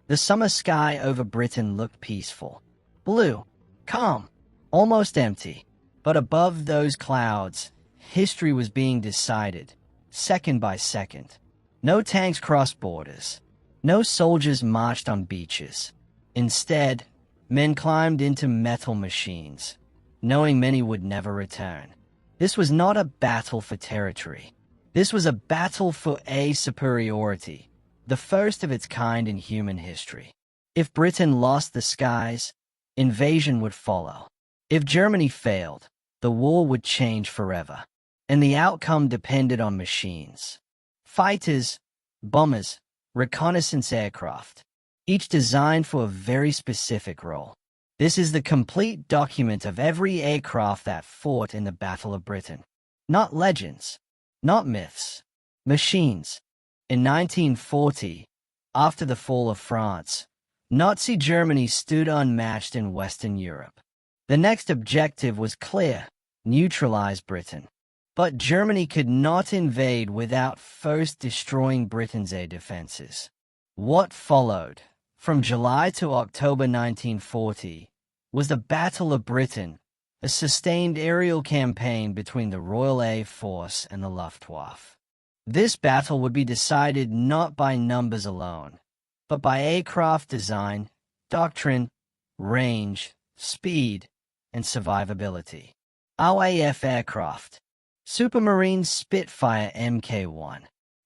The summer sky over Britain looked peaceful. Blue, calm, almost empty. But above those clouds, history was being decided, second by second. No tanks crossed borders. No soldiers marched on beaches. Instead, men climbed into metal machines, knowing many would never return. This was not a battle for territory. This was a battle for superiority, the first of its kind in human history. If Britain lost the skies, invasion would follow. If Germany failed, the war would change forever. And the outcome depended on machines. Fighters, bombers, reconnaissance aircraft, each designed for a very specific role. This is the complete document of every aircraft that fought in the Battle of Britain. Not legends, not myths, machines. In 1940, after the fall of France, Nazi Germany stood unmatched in Western Europe. The next objective was clear: neutralize Britain. But Germany could not invade without first destroying Britain's air defenses. What followed, from July to October 1940, was the Battle of Britain, a sustained aerial campaign between the Royal Air Force and the Luftwaffe. This battle would be decided not by numbers alone, but by aircraft design, doctrine, range, speed, and survivability. RAF aircraft. Supermarine Spitfire Mk1.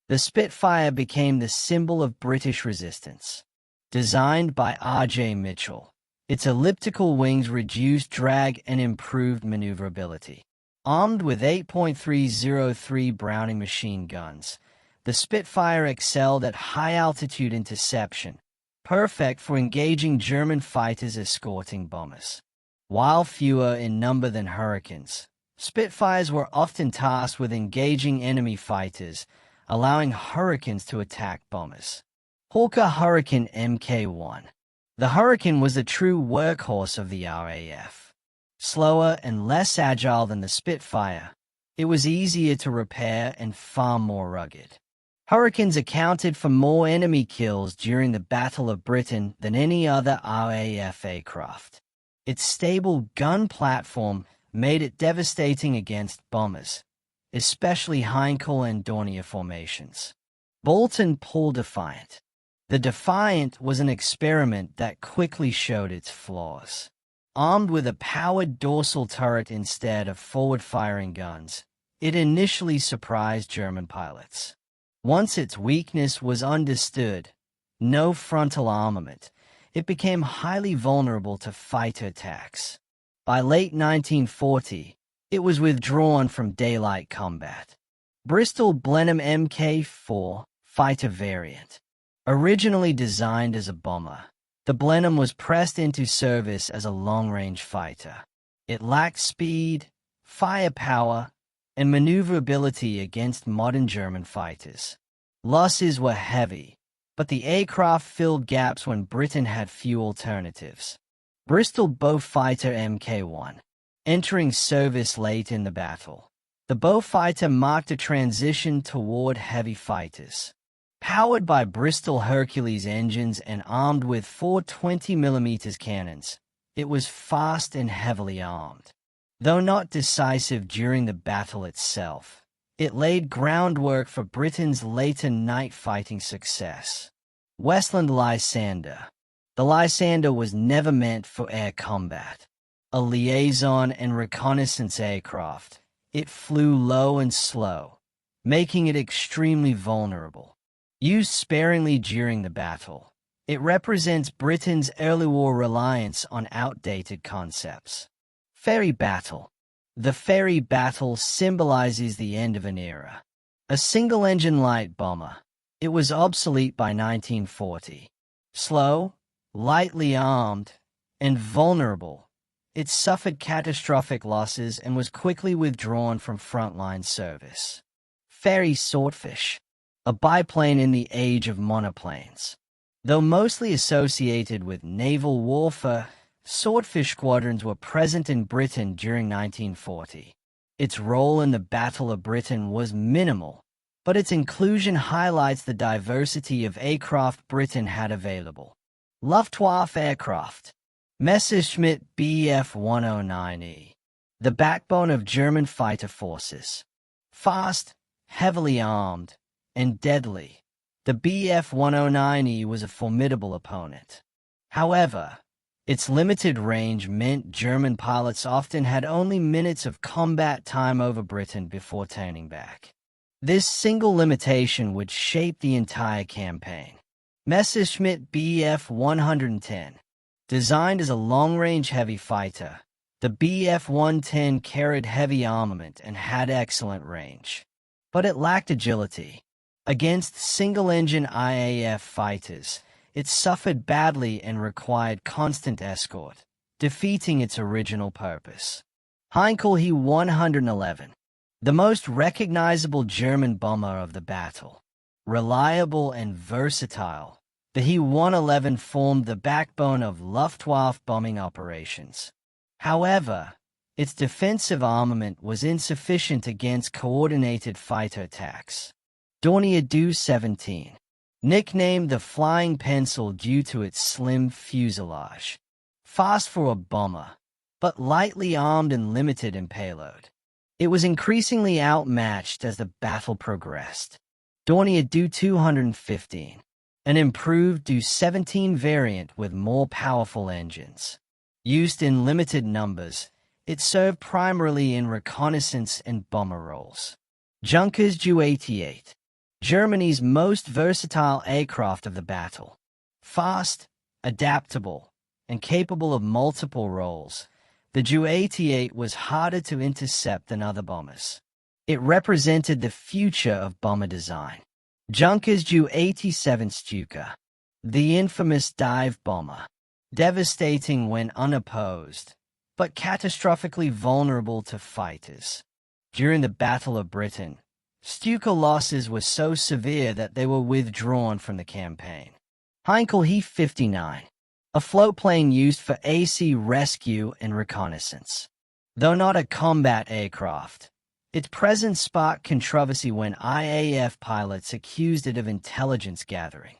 The Spitfire became the symbol of British resistance. Designed by R.J. Mitchell, its elliptical wings reduced drag and improved maneuverability. Armed with 8.303 Browning machine guns, the Spitfire excelled at high-altitude interception, perfect for engaging German fighters escorting bombers. While fewer in number than Hurricanes, Spitfires were often tasked with engaging enemy fighters, allowing Hurricanes to attack bombers. Hawker Hurricane Mk1. The Hurricane was the true workhorse of the RAF. Slower and less agile than the Spitfire, it was easier to repair and far more rugged. Hurricanes accounted for more enemy kills during the Battle of Britain than any other RAF aircraft. Its stable gun platform made it devastating against bombers, especially Heinkel and Dornier formations. Bolton Pull Defiant. The Defiant was an experiment that quickly showed its flaws. Armed with a powered dorsal turret instead of forward-firing guns, it initially surprised German pilots. Once its weakness was understood, no frontal armament, it became highly vulnerable to fighter attacks. By late 1940, it was withdrawn from daylight combat. Bristol Blenheim Mk4 fighter variant. Originally designed as a bomber, the Blenheim was pressed into service as a long-range fighter. It lacked speed, firepower, and maneuverability against modern German fighters. Losses were heavy, but the aircraft filled gaps when Britain had few alternatives. Bristol Beaufighter Mk1. Entering service late in the battle, the Beaufighter marked a transition toward heavy fighters. Powered by Bristol Hercules engines and armed with 4 20mm cannons, it was fast and heavily armed. Though not decisive during the battle itself, it laid groundwork for Britain's later night fighting success. Westland Lysander. The Lysander was never meant for air combat. A liaison and reconnaissance aircraft, it flew low and slow, making it extremely vulnerable. Used sparingly during the battle, it represents Britain's early war reliance on outdated concepts. Ferry Battle. The ferry battle symbolizes the end of an era. A single-engine light bomber, it was obsolete by 1940. Slow, lightly armed, and vulnerable, it suffered catastrophic losses and was quickly withdrawn from frontline service. Ferry Swordfish. A biplane in the age of monoplanes. Though mostly associated with naval warfare, Swordfish squadrons were present in Britain during 1940. Its role in the Battle of Britain was minimal, but its inclusion highlights the diversity of aircraft Britain had available. Luftwaffe Aircraft. Messerschmitt Bf-109E. The backbone of German fighter forces. Fast, heavily armed, and deadly, the Bf-109E was a formidable opponent. However, its limited range meant German pilots often had only minutes of combat time over Britain before turning back. This single limitation would shape the entire campaign. Messerschmitt Bf-110. Designed as a long-range heavy fighter, the Bf-110 carried heavy armament and had excellent range. But it lacked agility. Against single-engine RAF fighters, it suffered badly and required constant escort, defeating its original purpose. Heinkel He-111. The most recognizable German bomber of the battle. Reliable and versatile, the He-111 formed the backbone of Luftwaffe bombing operations. However, its defensive armament was insufficient against coordinated fighter attacks. Dornier Do-17. Nicknamed the Flying Pencil due to its slim fuselage. Fast for a bomber, but lightly armed and limited in payload. It was increasingly outmatched as the battle progressed. Dornier Do-215. An improved Do-17 variant with more powerful engines. Used in limited numbers, it served primarily in reconnaissance and bomber roles. Junkers Ju-88. Germany's most versatile aircraft of the battle. Fast, adaptable, and capable of multiple roles, the Ju-88 was harder to intercept than other bombers. It represented the future of bomber design. Junkers Ju-87 Stuka. The infamous dive bomber. Devastating when unopposed, but catastrophically vulnerable to fighters. During the Battle of Britain, Stuka losses were so severe that they were withdrawn from the campaign. Heinkel He-59. A floatplane used for AC rescue and reconnaissance. Though not a combat aircraft, its presence sparked controversy when IAF pilots accused it of intelligence gathering.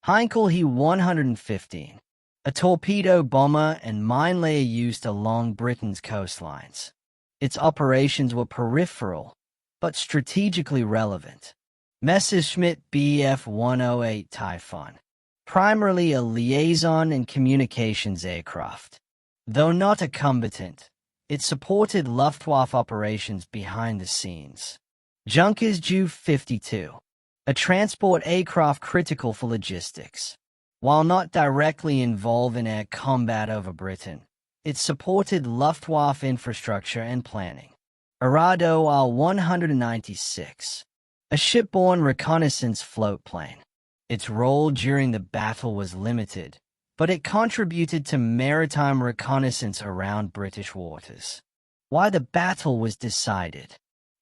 Heinkel He-115. A torpedo bomber and mine layer used along Britain's coastlines. Its operations were peripheral, but strategically relevant. Messerschmitt Bf-108 Typhoon. Primarily a liaison and communications aircraft. Though not a combatant, it supported Luftwaffe operations behind the scenes. Junkers Ju-52. A transport aircraft critical for logistics. While not directly involved in air combat over Britain, it supported Luftwaffe infrastructure and planning. Arado R-196. A shipborne reconnaissance floatplane. Its role during the battle was limited, but it contributed to maritime reconnaissance around British waters. Why the battle was decided.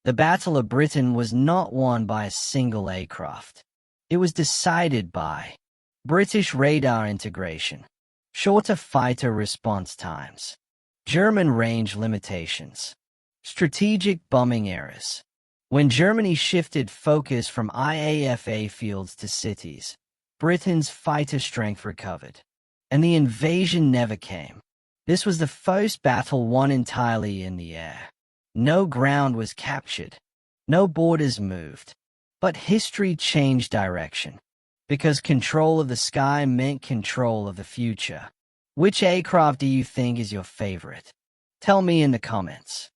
The Battle of Britain was not won by a single aircraft. It was decided by British radar integration, shorter fighter response times, German range limitations, strategic bombing errors. When Germany shifted focus from IAF airfields to cities, Britain's fighter strength recovered, and the invasion never came. This was the first battle won entirely in the air. No ground was captured, no borders moved, but history changed direction. Because control of the sky meant control of the future. Which aircraft do you think is your favorite? Tell me in the comments.